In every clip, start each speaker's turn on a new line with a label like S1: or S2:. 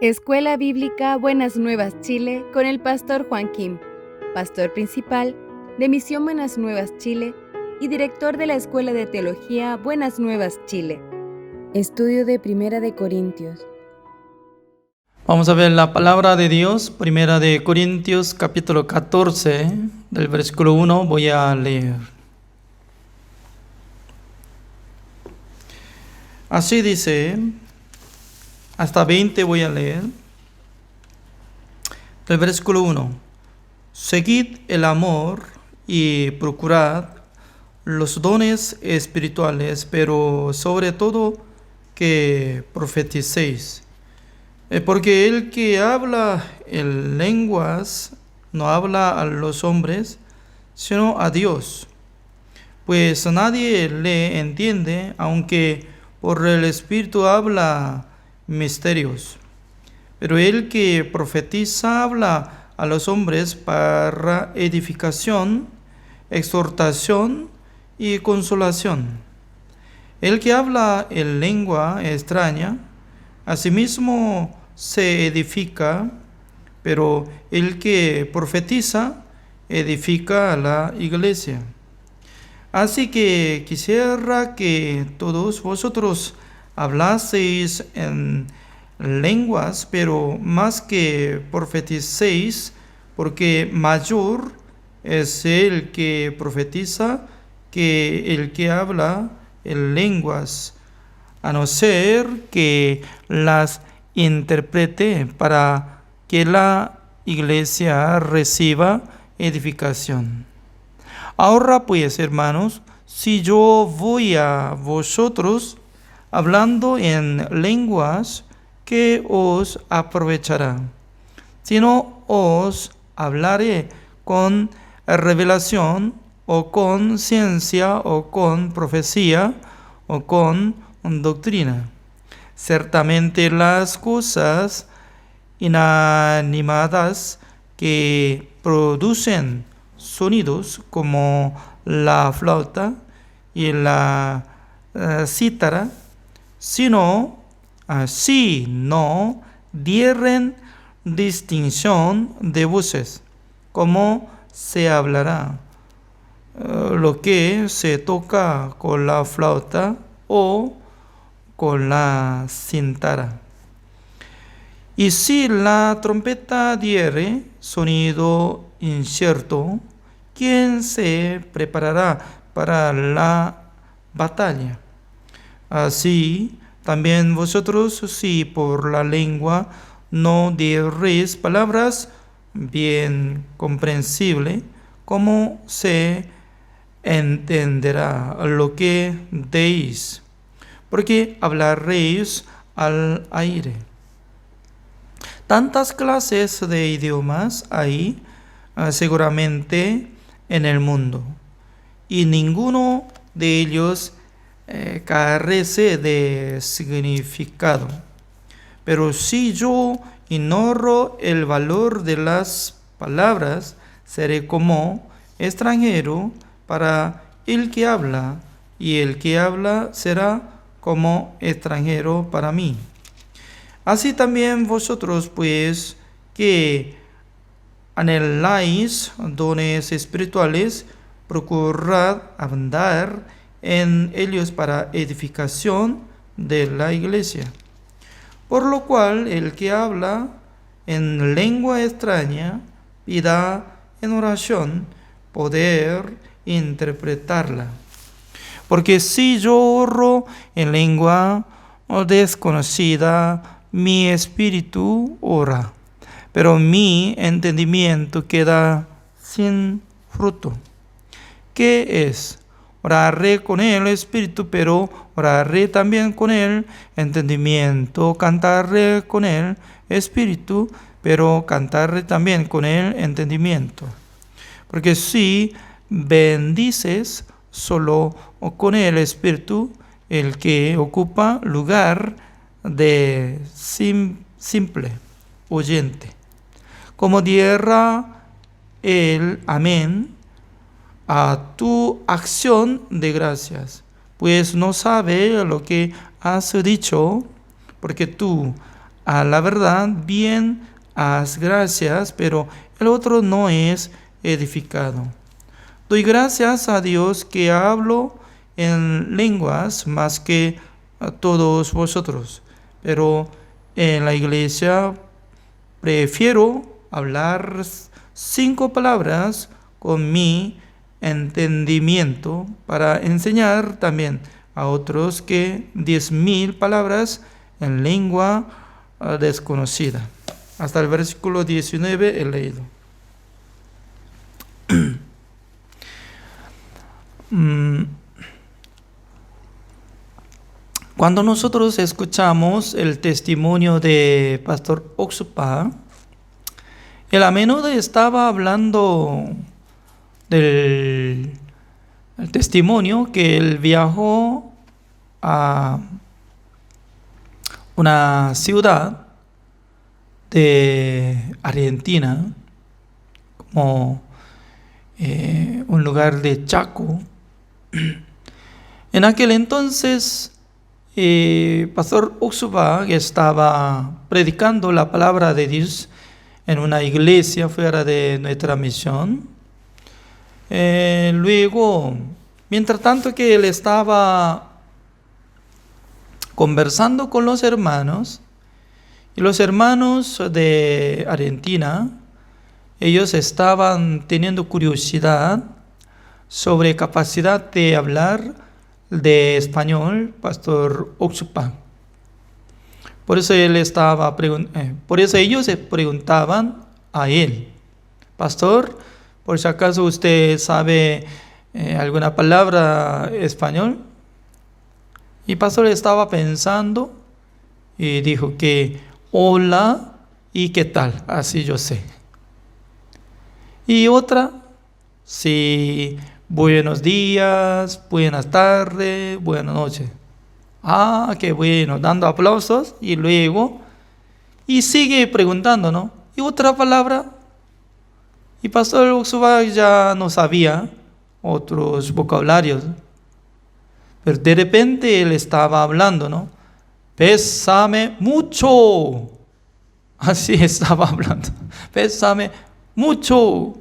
S1: Escuela Bíblica Buenas Nuevas Chile con el pastor Juan Kim, pastor principal de Misión Buenas Nuevas Chile y director de la Escuela de Teología Buenas Nuevas Chile. Estudio de Primera de Corintios.
S2: Vamos a ver la palabra de Dios, Primera de Corintios, capítulo 14, del versículo 1, voy a leer. Así dice, hasta 20 voy a leer. Del versículo 1, seguid el amor y procurad los dones espirituales, pero sobre todo que profeticéis. Porque el que habla en lenguas no habla a los hombres, sino a Dios, pues nadie le entiende, aunque por el Espíritu habla misterios. Pero el que profetiza habla a los hombres para edificación, exhortación y consolación. El que habla en lengua extraña, asimismo se edifica, pero el que profetiza edifica a la iglesia. Así que quisiera que todos vosotros hablaseis en lenguas, pero más que profeticéis, porque mayor es el que profetiza que el que habla en lenguas, a no ser que las interprete para que la iglesia reciba edificación. Ahora pues, hermanos, si yo voy a vosotros hablando en lenguas, ¿qué os aprovechará? Si no os hablaré con revelación, o con ciencia, o con profecía, o con doctrina. Ciertamente las cosas inanimadas que producen sonidos como la flauta y la cítara, si no dieren distinción de voces, ¿cómo se hablará lo que se toca con la flauta o con la cítara? Y si la trompeta diere sonido incierto, ¿quién se preparará para la batalla? Así también vosotros, si por la lengua no diereis palabras bien comprensible, ¿cómo se entenderá lo que deis? Porque hablaréis al aire. Tantas clases de idiomas hay seguramente en el mundo, y ninguno de ellos carece de significado. Pero si yo ignoro el valor de las palabras, seré como extranjero para el que habla, y el que habla será como extranjero para mí. Así también vosotros, pues, que anheláis dones espirituales, procurad abundar en ellos para edificación de la iglesia. Por lo cual, el que habla en lengua extraña, pida en oración poder interpretarla. Porque si yo oro en lengua desconocida, mi espíritu ora, pero mi entendimiento queda sin fruto. ¿Qué es? Oraré con el espíritu, pero oraré también con el entendimiento. Cantaré con el espíritu, pero cantaré también con el entendimiento. Porque si bendices solo con el espíritu, el que ocupa lugar de simple oyente, como diera el amén a tu acción de gracias, pues no sabe lo que has dicho, porque tú a la verdad, bien, haz gracias, pero el otro no es edificado. Doy gracias a Dios que hablo en lenguas más que a todos vosotros, pero en la iglesia prefiero hablar 5 palabras con mi entendimiento para enseñar también a otros que 10,000 palabras en lengua desconocida. Hasta el versículo 19 he leído. Cuando nosotros escuchamos el testimonio de Pastor Oxupa, él a menudo estaba hablando del testimonio que él viajó a una ciudad de Argentina, como un lugar de Chaco. En aquel entonces, Pastor Oxupa estaba predicando la palabra de Dios en una iglesia fuera de nuestra misión. Luego, mientras tanto que él estaba conversando con los hermanos, y los hermanos de Argentina, ellos estaban teniendo curiosidad sobre capacidad de hablar de español, Pastor Oxupa. Por eso ellos se preguntaban a él: Pastor, por si acaso usted sabe alguna palabra español. Y Pastor estaba pensando y dijo que hola y qué tal, así yo sé. Y otra, sí, buenos días, buenas tardes, buenas noches. Ah, qué bueno, dando aplausos. Y luego, y sigue preguntando, ¿no? Y otra palabra. Y Pastor Oxupa ya no sabía otros vocabularios. Pero de repente él estaba hablando, ¿no? Pésame mucho. Así estaba hablando. Pésame mucho.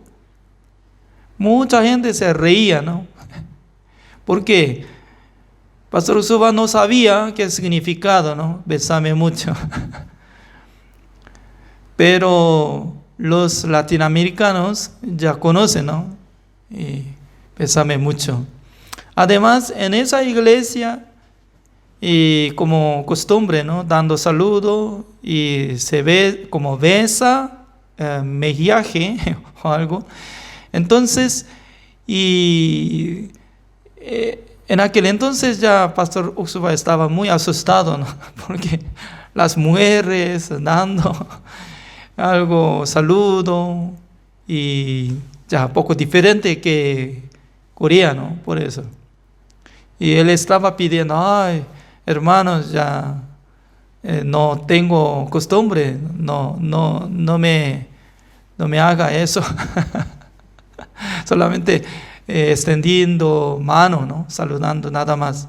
S2: Mucha gente se reía, ¿no? ¿Por qué? Pastor Oxupa no sabía qué significado, ¿no? Pésame mucho. Pero los latinoamericanos ya conocen, ¿no? Y pésame mucho. Además, en esa iglesia, y como costumbre, ¿no? Dando saludo y se ve como besa, mejiaje o algo. Entonces, en aquel entonces ya Pastor Oxupa estaba muy asustado, ¿no? Porque las mujeres dando algo, saludo, y ya poco diferente que coreano, por eso. Y él estaba pidiendo: ay, hermanos, ya no tengo costumbre, no me haga eso. Solamente extendiendo mano, ¿no? Saludando nada más.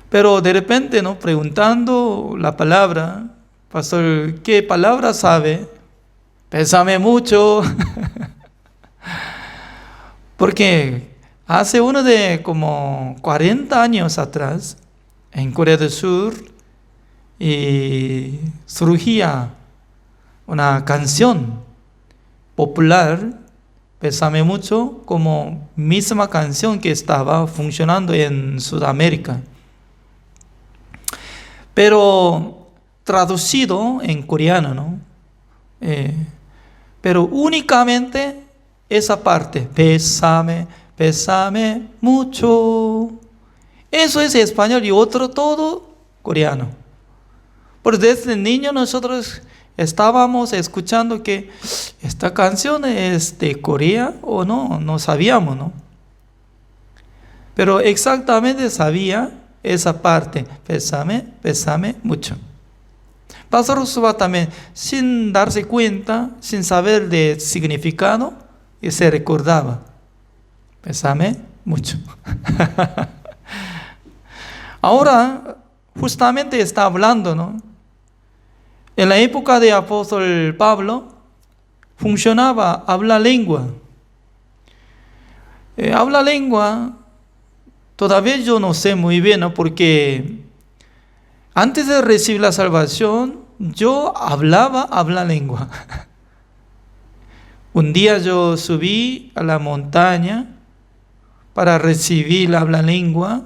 S2: Pero de repente, ¿no? Preguntando la palabra: Pastor, ¿qué palabra sabe? Pésame mucho. Porque hace como 40 años atrás, en Corea del Sur, surgía una canción popular, Pésame mucho, como misma canción que estaba funcionando en Sudamérica. Pero traducido en coreano, ¿no? Pero únicamente esa parte, pésame mucho. Eso es español y otro todo coreano. Por desde niño nosotros estábamos escuchando que esta canción es de Corea o no sabíamos, ¿no? Pero exactamente sabía esa parte, pésame mucho. Pastor Oxupa también, sin darse cuenta, sin saber de significado, y se recordaba: pésame mucho. Ahora, justamente está hablando, ¿no? En la época de apóstol Pablo, funcionaba habla lengua. Habla lengua, todavía yo no sé muy bien, ¿no? Porque antes de recibir la salvación, yo habla lengua. Un día yo subí a la montaña para recibir la habla lengua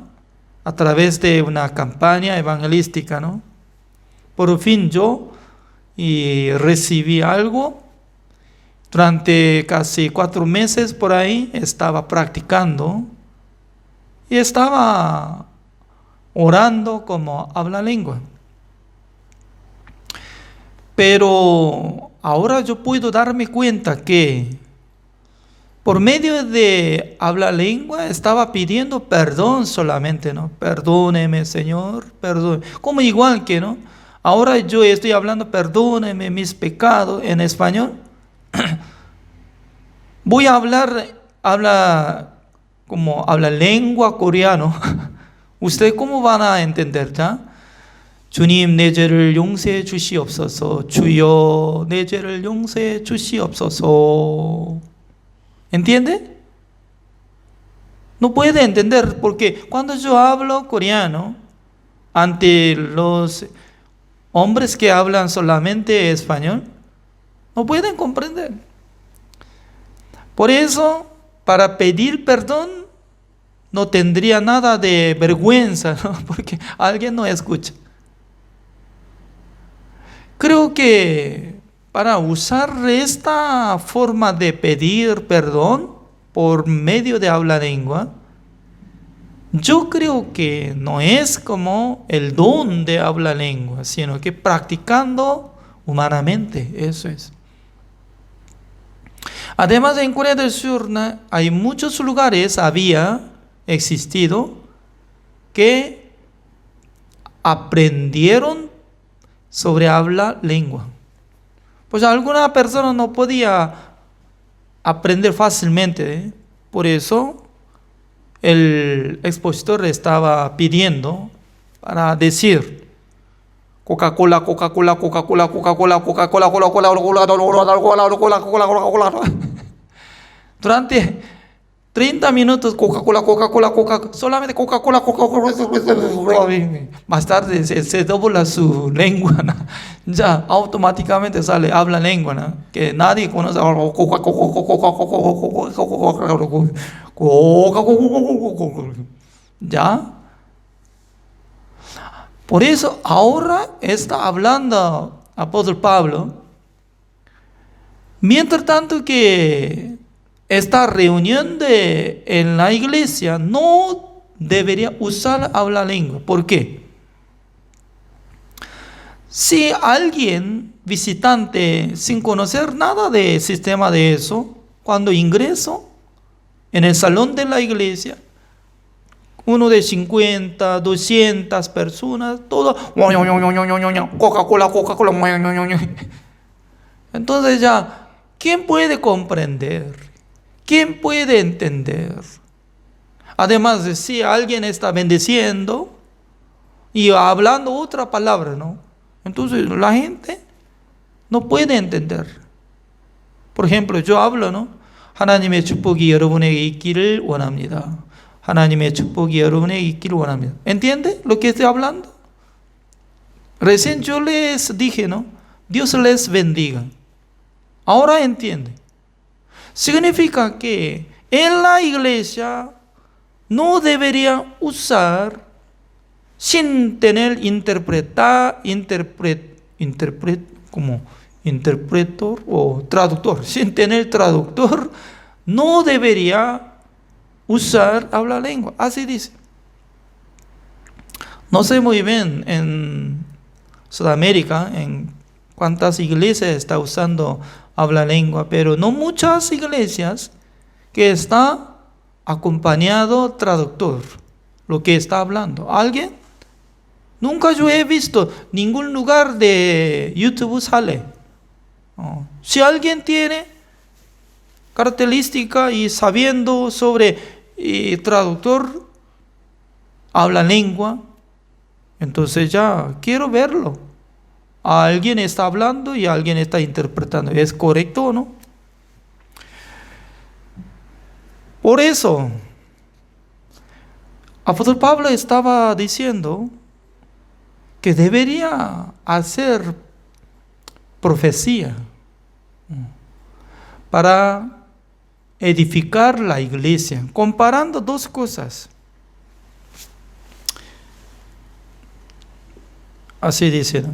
S2: a través de una campaña evangelística, ¿no? Por fin yo recibí algo. Durante casi 4 meses por ahí estaba practicando y estaba orando como habla lengua. Pero ahora yo puedo darme cuenta que por medio de habla lengua estaba pidiendo perdón solamente, ¿no? Perdóneme, Señor, perdón. Como igual que, ¿no? Ahora yo estoy hablando, perdóneme mis pecados en español. Voy a habla lengua coreano. ¿Ustedes cómo van a entender, ya? 주님 내 죄를 용서해 주시옵소서. 주여 내 죄를 용서해 주시옵소서. ¿Entiende? No puede entender porque cuando yo hablo coreano ante los hombres que hablan solamente español, no pueden comprender. Por eso, para pedir perdón, no tendría nada de vergüenza, ¿no? Porque alguien no escucha. Creo que para usar esta forma de pedir perdón por medio de habla lengua, yo creo que no es como el don de habla lengua, sino que practicando humanamente, eso es. Además, en Corea del Sur hay muchos lugares, había existido, que aprendieron sobre habla lengua. Pues alguna persona no podía aprender fácilmente, ¿eh? Por eso el expositor estaba pidiendo para decir Coca-Cola, Coca-Cola, Coca-Cola, Coca-Cola, Coca-Cola, Coca-Cola, Coca-Cola, Coca-Cola. Durante 30 minutos Coca-Cola, Coca-Cola, Coca-Cola, solamente Coca-Cola, Coca-Cola. Más tarde se dobla su lengua, ¿no? Ya automáticamente sale, habla lengua, ¿no? Que nadie conoce. ¿Ya? Por eso ahora está hablando apóstol Pablo. Mientras tanto que esta reunión en la iglesia no debería usar habla lengua. ¿Por qué? Si alguien visitante sin conocer nada del sistema de eso, cuando ingreso en el salón de la iglesia, uno de 50, 200 personas, todo Coca-Cola, Coca-Cola. Entonces ya, ¿quién puede comprender? ¿Quién puede entender? Además, si alguien está bendiciendo y hablando otra palabra, ¿no? Entonces la gente no puede entender. Por ejemplo, yo hablo, ¿no? 하나님의 축복이 여러분에게 있기를 원합니다. 하나님의 축복이 여러분에게 있기를 원합니다. ¿Entiende lo que estoy hablando? Recién yo les dije, ¿no? Dios les bendiga. Ahora entiende. Significa que en la iglesia no debería usar sin tener como interpretor o traductor. Sin tener traductor, no debería usar habla lengua. Así dice. No sé muy bien en Sudamérica en cuántas iglesias está usando habla lengua, pero no muchas iglesias que está acompañado traductor lo que está hablando. ¿Alguien? Nunca yo he visto ningún lugar de YouTube sale. Si alguien tiene característica y sabiendo sobre traductor habla lengua, entonces ya quiero verlo. alguien está hablando y alguien está interpretando. ¿Es correcto o no? Por eso, apóstol Pablo estaba diciendo que debería hacer profecía para edificar la iglesia, comparando dos cosas. Así dice, ¿no?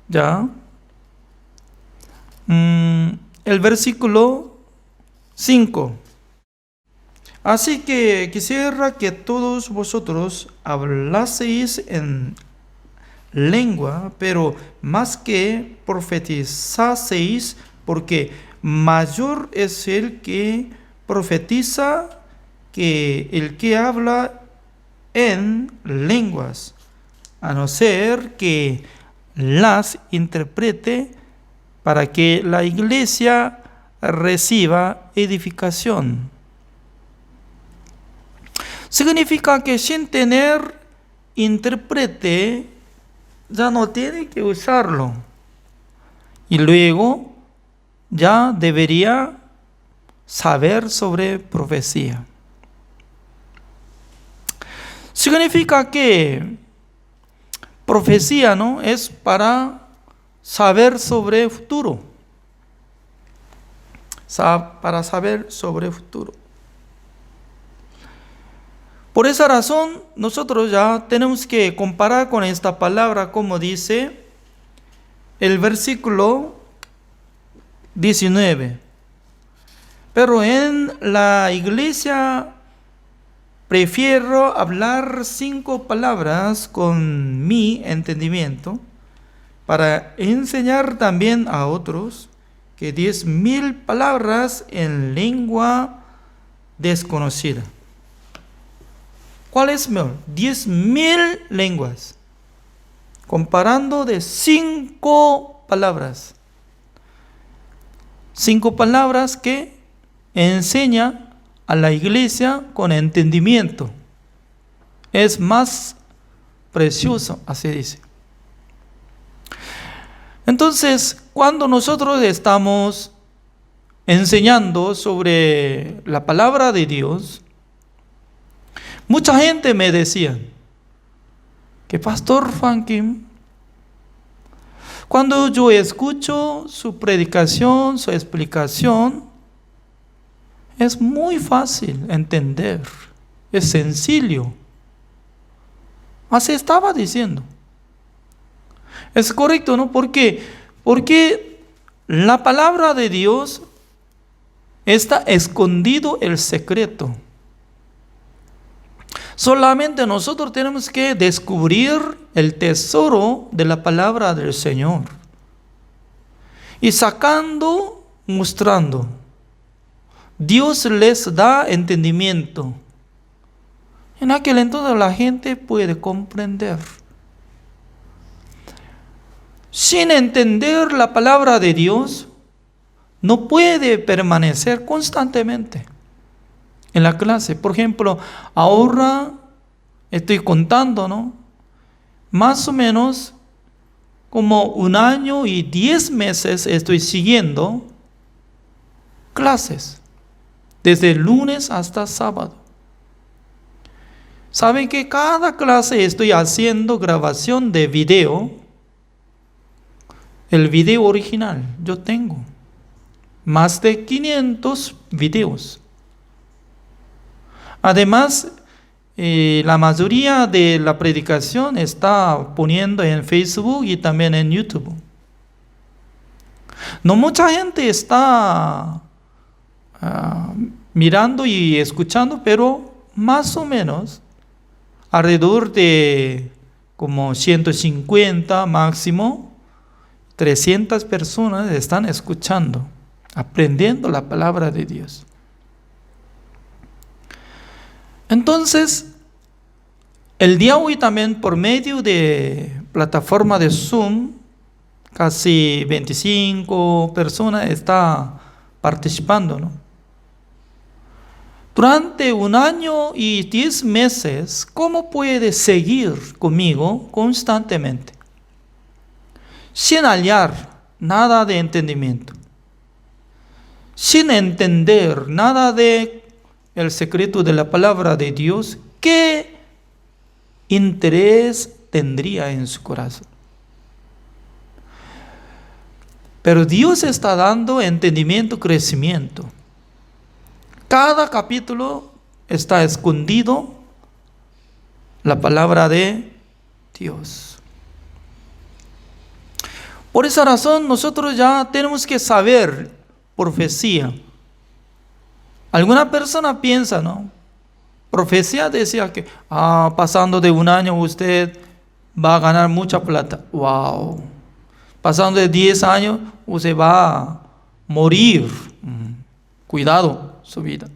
S2: Ya. El versículo 5. Así que quisiera que todos vosotros hablaseis en lengua, pero más que profetizaseis, porque mayor es el que profetiza que el que habla en lenguas, a no ser que las interprete para que la iglesia reciba edificación. Significa que sin tener intérprete ya no tiene que usarlo. Y luego ya debería saber sobre profecía. Significa que profecía, ¿no?, es para saber sobre el futuro. Para saber sobre el futuro. Por esa razón, nosotros ya tenemos que comparar con esta palabra, como dice el versículo 19. Pero en la iglesia prefiero hablar 5 palabras con mi entendimiento para enseñar también a otros que 10,000 palabras en lengua desconocida. ¿Cuál es mejor? 10,000 lenguas, comparando de 5 palabras. 5 palabras que enseña a la iglesia con entendimiento. Es más precioso, así dice. Entonces, cuando nosotros estamos enseñando sobre la palabra de Dios, mucha gente me decía que Pastor Juan Kim, cuando yo escucho su predicación, su explicación, es muy fácil entender, es sencillo. Así estaba diciendo. Es correcto, ¿no? Porque la palabra de Dios está escondido el secreto. Solamente nosotros tenemos que descubrir el tesoro de la palabra del Señor. Y sacando, mostrando. Dios les da entendimiento. En aquel entonces la gente puede comprender. Sin entender la palabra de Dios, no puede permanecer constantemente en la clase. Por ejemplo, ahora estoy contando, ¿no?, más o menos como 1 año y 10 meses estoy siguiendo clases, desde lunes hasta sábado. ¿Saben que cada clase estoy haciendo grabación de video? El video original, yo tengo más de 500 videos. Además, la mayoría de la predicación está poniendo en Facebook y también en YouTube. No mucha gente está mirando y escuchando, pero más o menos alrededor de como 150 máximo, 300 personas están escuchando, aprendiendo la palabra de Dios. Entonces, el día de hoy también por medio de plataforma de Zoom, casi 25 personas están participando, ¿no? Durante 1 año y 10 meses, ¿cómo puede seguir conmigo constantemente? sin hallar nada de entendimiento, sin entender nada de el secreto de la palabra de Dios, ¿qué interés tendría en su corazón? Pero Dios está dando entendimiento, crecimiento. Cada capítulo está escondido la palabra de Dios. Por esa razón nosotros ya tenemos que saber profecía. Alguna persona piensa, ¿no? Profecía decía que pasando de un año usted va a ganar mucha plata. ¡Wow! Pasando de 10 años usted va a morir. Cuidado su vida.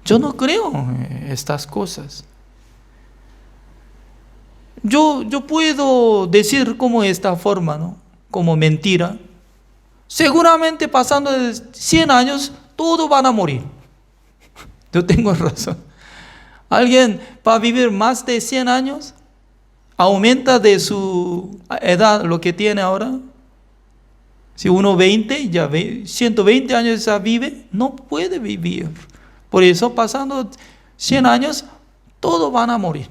S2: Yo no creo en estas cosas. Yo puedo decir como esta forma, ¿no? Como mentira. Seguramente pasando de 100 años, todos van a morir. Yo tengo razón. Alguien va a vivir más de 100 años, aumenta de su edad lo que tiene ahora. Si uno 20, ya 120 años ya vive, no puede vivir. Por eso pasando 100 años, todos van a morir.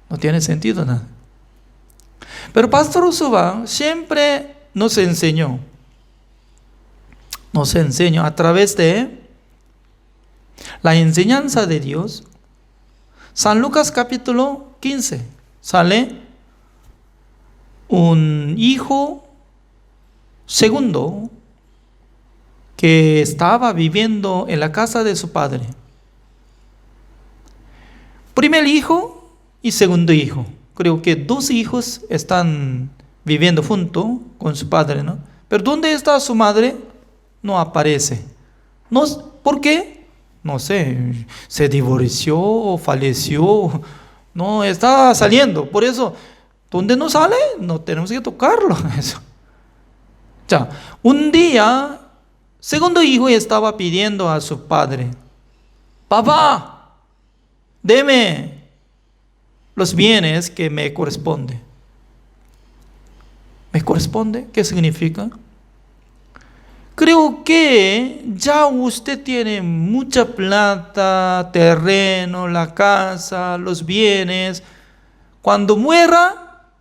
S2: No tiene sentido nada. Pero Pastor Usuba siempre nos enseñó a través de la enseñanza de Dios. San Lucas capítulo 15, sale un hijo segundo que estaba viviendo en la casa de su padre. Primer hijo y segundo hijo. Creo que 2 hijos están viviendo junto con su padre, ¿no? Pero ¿dónde está su madre? No aparece. No, ¿por qué? No sé, se divorció o falleció. No está saliendo. Por eso, ¿dónde no sale? No tenemos que tocarlo. Eso. Ya, un día, segundo hijo estaba pidiendo a su padre: papá, deme los bienes que me corresponde. ¿Me corresponde? ¿Qué significa? Creo que ya usted tiene mucha plata, terreno, la casa, los bienes. Cuando muera,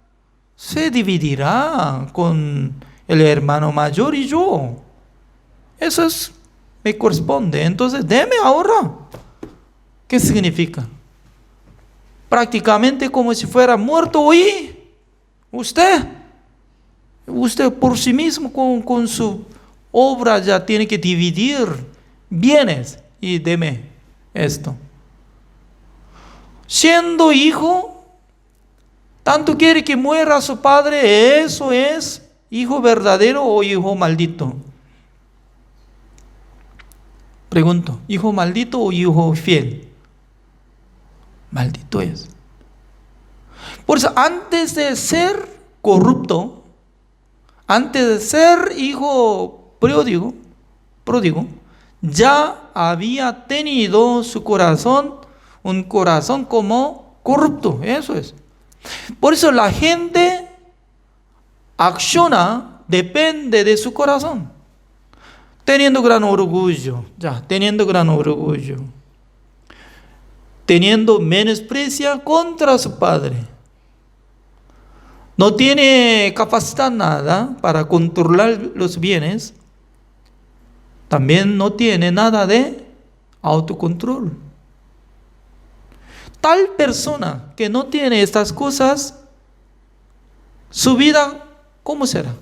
S2: se dividirá con el hermano mayor y yo. Eso me corresponde. Entonces, deme ahora. ¿Qué significa? Prácticamente como si fuera muerto hoy. Usted por sí mismo con su obra ya tiene que dividir bienes y deme esto. Siendo hijo, tanto quiere que muera su padre. ¿Eso es hijo verdadero o hijo maldito? Pregunto, ¿hijo maldito o hijo fiel? Maldito es. Por eso, antes de ser corrupto, antes de ser hijo pródigo, ya había tenido su corazón, un corazón como corrupto. Eso es. Por eso la gente acciona, depende de su corazón. Teniendo gran orgullo, teniendo menosprecia contra su padre. No tiene capacidad nada para controlar los bienes. También no tiene nada de autocontrol. Tal persona que no tiene estas cosas, su vida, ¿cómo será?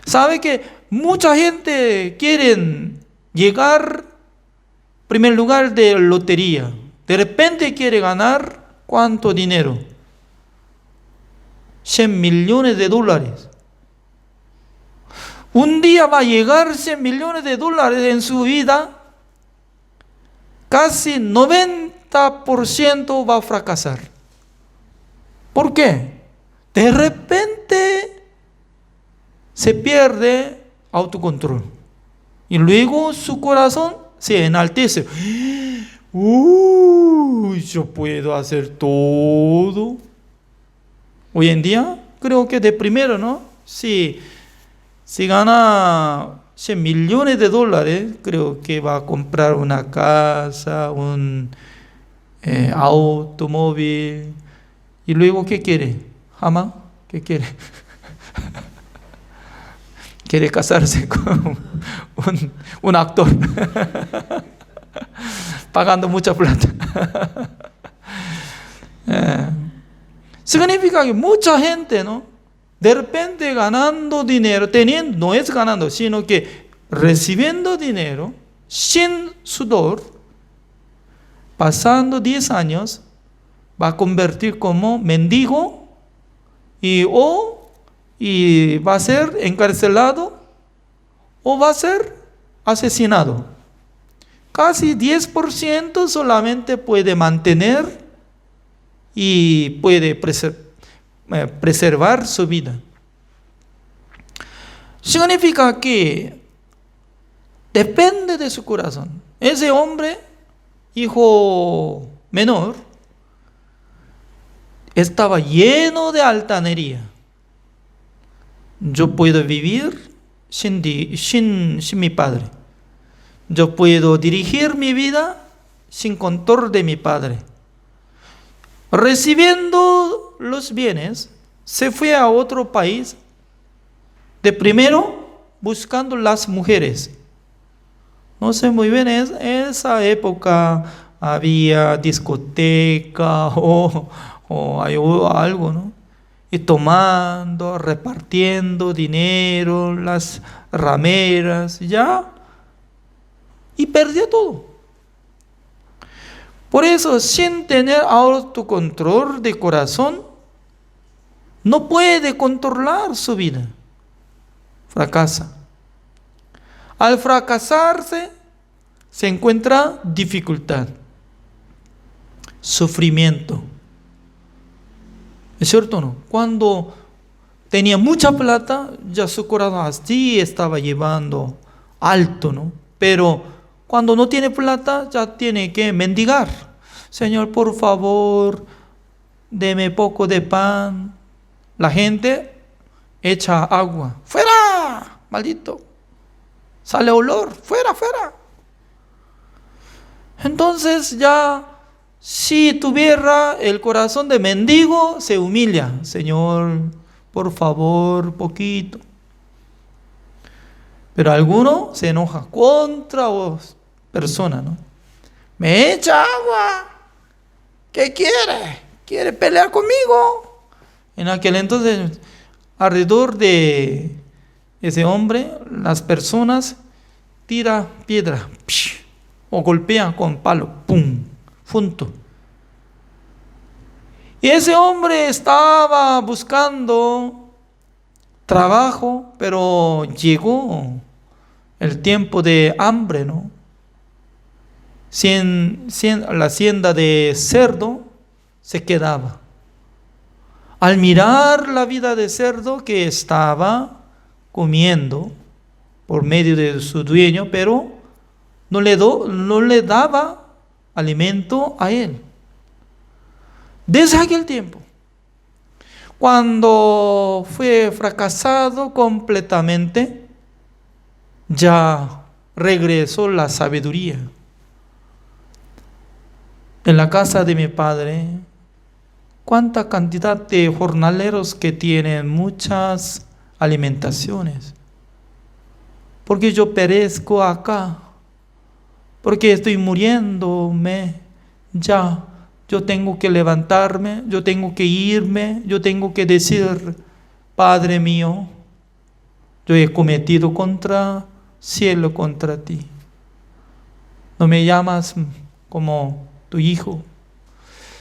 S2: ¿Sabe que mucha gente quiere llegar primer lugar de lotería? De repente quiere ganar ¿cuánto dinero? 100 millones de dólares. Un día va a llegar 100 millones de dólares en su vida. Casi 90% va a fracasar. ¿Por qué? De repente se pierde autocontrol. Y luego su corazón se enaltece. yo puedo hacer todo. Hoy en día creo que de primero, ¿no? Si gana 100 millones de dólares, creo que va a comprar una casa, un automóvil. ¿Y luego qué quiere? ¿Jamás? ¿Qué quiere? Quiere casarse con un actor. Pagando mucha plata. Significa que mucha gente, ¿no? De repente ganando dinero, teniendo, no es ganando, sino que recibiendo dinero sin sudor, pasando 10 años, va a convertir como mendigo y va a ser encarcelado o va a ser asesinado. Casi 10% solamente puede mantener y puede preservar su vida. Significa que depende de su corazón. Ese hombre, hijo menor, estaba lleno de altanería. Yo puedo vivir sin mi padre. Yo puedo dirigir mi vida sin control de mi padre. Recibiendo los bienes, se fue a otro país, de primero buscando las mujeres. No sé muy bien, en esa época había discoteca o algo, ¿no? Y tomando, repartiendo dinero, las rameras, ya, y perdió todo. Por eso, sin tener autocontrol de corazón, no puede controlar su vida. Fracasa. Al fracasarse, se encuentra dificultad, sufrimiento. ¿Es cierto o no? Cuando tenía mucha plata, ya su corazón así estaba llevando alto, ¿no? Pero cuando no tiene plata, ya tiene que mendigar. Señor, por favor, deme poco de pan. La gente echa agua. ¡Fuera! Maldito. Sale olor. ¡Fuera, fuera! Entonces ya, si tuviera el corazón de mendigo, se humilla. Señor, por favor, poquito. Pero alguno se enoja contra persona, ¿no? Me echa agua. ¿Qué quiere? ¿Quiere pelear conmigo? En aquel entonces, alrededor de ese hombre, las personas tiran piedra o golpean con palo, pum, junto. Y ese hombre estaba buscando trabajo, pero llegó el tiempo de hambre, ¿no? La hacienda de cerdo se quedaba. Al mirar la vida de cerdo que estaba comiendo por medio de su dueño, pero no le daba alimento a él. Desde aquel tiempo, cuando fue fracasado completamente, ya regresó la sabiduría. En la casa de mi padre, cuánta cantidad de jornaleros que tienen muchas alimentaciones. Porque yo perezco acá, porque estoy muriéndome ya. Yo tengo que levantarme, yo tengo que irme, yo tengo que decir, Padre mío, yo he cometido contra cielo, contra ti. No me llamas como tu hijo.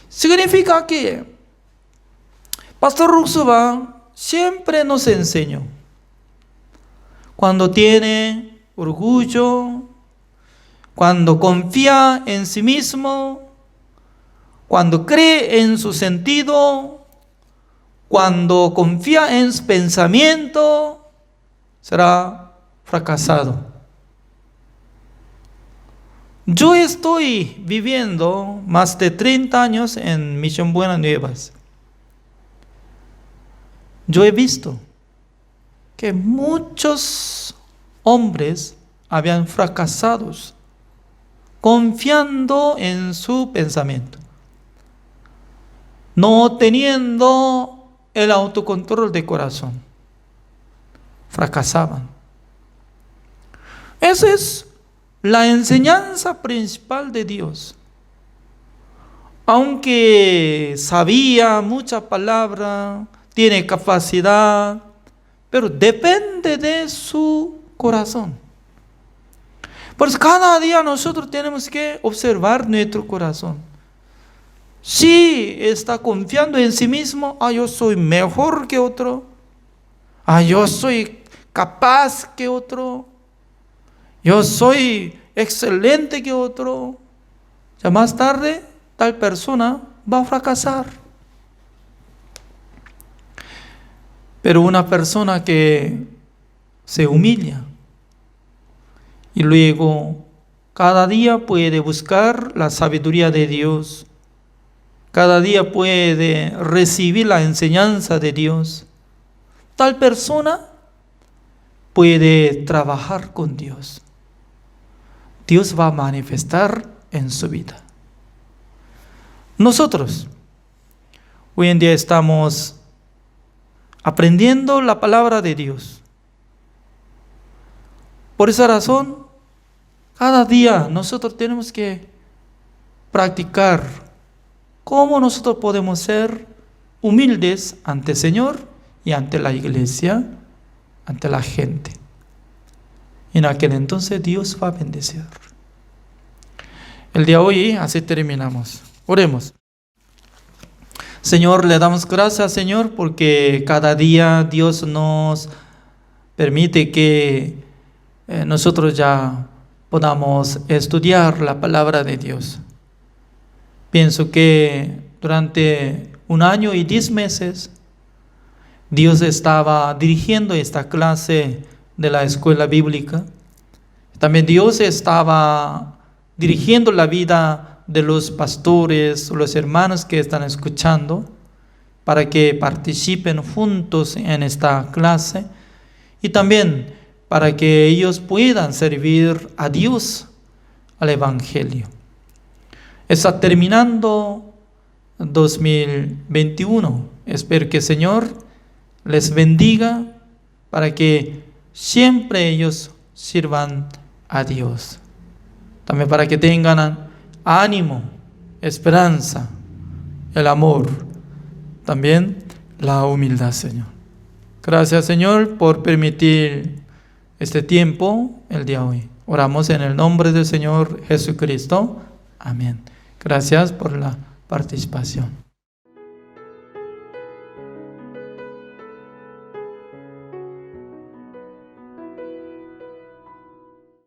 S2: Significa que Pastor Ruxuba siempre nos enseñó, cuando tiene orgullo, cuando confía en sí mismo, cuando cree en su sentido, cuando confía en su pensamiento, será fracasado. Yo estoy viviendo más de 30 años en Misión Buenas Nuevas. Yo he visto que muchos hombres habían fracasado confiando en su pensamiento, no teniendo el autocontrol de corazón. Fracasaban. Esa es la enseñanza principal de Dios. Aunque sabía mucha palabra, tiene capacidad, pero depende de su corazón. Por eso cada día nosotros tenemos que observar nuestro corazón. Si está confiando en sí mismo, yo soy mejor que otro, yo soy capaz que otro, yo soy excelente que otro, ya más tarde tal persona va a fracasar. Pero una persona que se humilla y luego cada día puede buscar la sabiduría de Dios, cada día puede recibir la enseñanza de Dios, tal persona puede trabajar con Dios. Dios va a manifestar en su vida. Nosotros hoy en día estamos aprendiendo la palabra de Dios. Por esa razón, cada día nosotros tenemos que practicar cómo nosotros podemos ser humildes ante el Señor y ante la iglesia, ante la gente. En aquel entonces Dios va a bendecir. El día de hoy, así terminamos. Oremos. Señor, le damos gracias, Señor, porque cada día Dios nos permite que nosotros ya podamos estudiar la palabra de Dios. Pienso que durante 1 año y 10 meses Dios estaba dirigiendo esta clase de la escuela bíblica. También Dios estaba dirigiendo la vida de los pastores, los hermanos que están escuchando, para que participen juntos en esta clase y también para que ellos puedan servir a Dios, al Evangelio. Está terminando 2021. Espero que el Señor les bendiga para que siempre ellos sirvan a Dios. También para que tengan ánimo, esperanza, el amor, también la humildad, Señor. Gracias, Señor, por permitir este tiempo el día de hoy. Oramos en el nombre del Señor Jesucristo. Amén. Gracias por la participación.